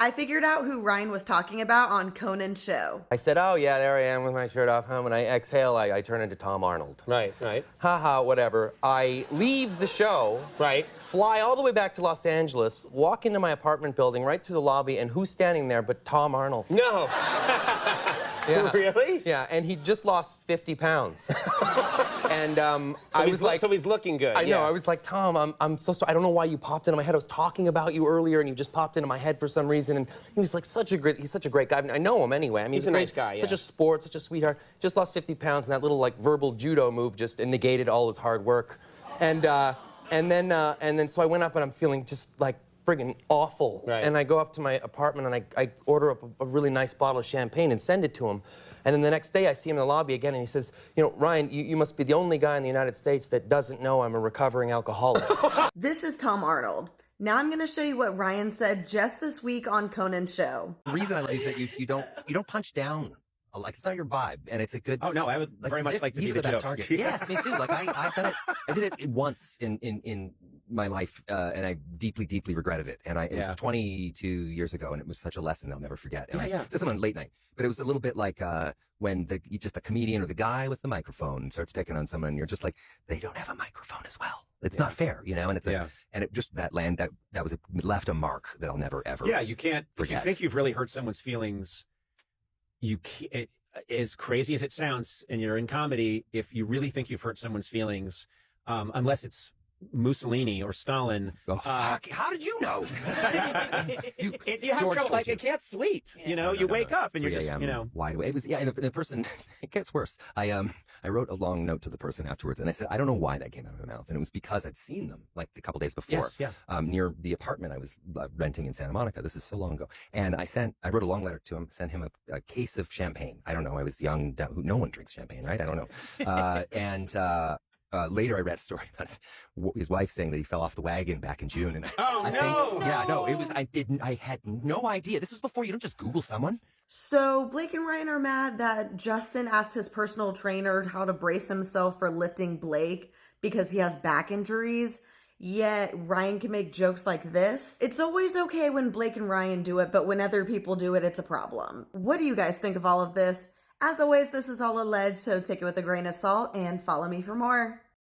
I figured out who Ryan was talking about on Conan's show. I said, oh, yeah, there I am with my shirt off. When I exhale, I turn into Tom Arnold. Right. Haha, whatever. I leave the show. Right. Fly all the way back to Los Angeles, walk into my apartment building, right through the lobby, and who's standing there but Tom Arnold? No. Yeah. Really? Yeah, and he just lost 50 pounds. And I was like... So he's looking good. I know. I was like, Tom, I'm so sorry. I don't know why you popped into my head. I was talking about you earlier, and you just popped into my head for some reason. And he was like he's such a great guy. I mean, I know him anyway. I mean, he's a nice guy, Such a sport, such a sweetheart. Just lost 50 pounds, and that little, like, verbal judo move just negated all his hard work. And then so I went up, and I'm feeling just, like, friggin' awful. Right. And I go up to my apartment, and I order up a really nice bottle of champagne and send it to him. And then the next day, I see him in the lobby again, and he says, you know, Ryan, you must be the only guy in the United States that doesn't know I'm a recovering alcoholic. This is Tom Arnold. Now I'm going to show you what Ryan said just this week on Conan's show. The reason I love you is that you don't punch down. Like, it's not your vibe, and it's a good... Oh, no, I would very much like to be the best joke. targets. Yes, me too. Like, I've done it. I did it once in my life, and I deeply, deeply regretted it. And it was 22 years ago, and it was such a lesson they'll never forget. And I said something on late night, but it was a little bit like when just the comedian or the guy with the microphone starts picking on someone, and you're just like, they don't have a microphone as well. It's not fair, you know. And it's and it just that left a mark that I'll never ever. Yeah, you can't. forget. If you think you've really hurt someone's feelings, you can't. As crazy as it sounds, and you're in comedy, if you really think you've hurt someone's feelings, unless it's Mussolini or Stalin. Oh, fuck. How did you know? If you have trouble, like, you can't sleep. You know, you wake up and you're just, you know. Wide awake. It was, and the person, it gets worse. I wrote a long note to the person afterwards, and I said, I don't know why that came out of my mouth. And it was because I'd seen them, like, a couple days before. Yes, near the apartment I was renting in Santa Monica. This is so long ago. And I wrote a long letter to him, sent him a case of champagne. I don't know. I was young. No one drinks champagne, right? I don't know. Later, I read a story about his wife saying that he fell off the wagon back in June. And I had no idea. This was before, you don't just Google someone. So Blake and Ryan are mad that Justin asked his personal trainer how to brace himself for lifting Blake because he has back injuries. Yet Ryan can make jokes like this. It's always okay when Blake and Ryan do it, but when other people do it, it's a problem. What do you guys think of all of this? As always, this is all alleged, so take it with a grain of salt and follow me for more.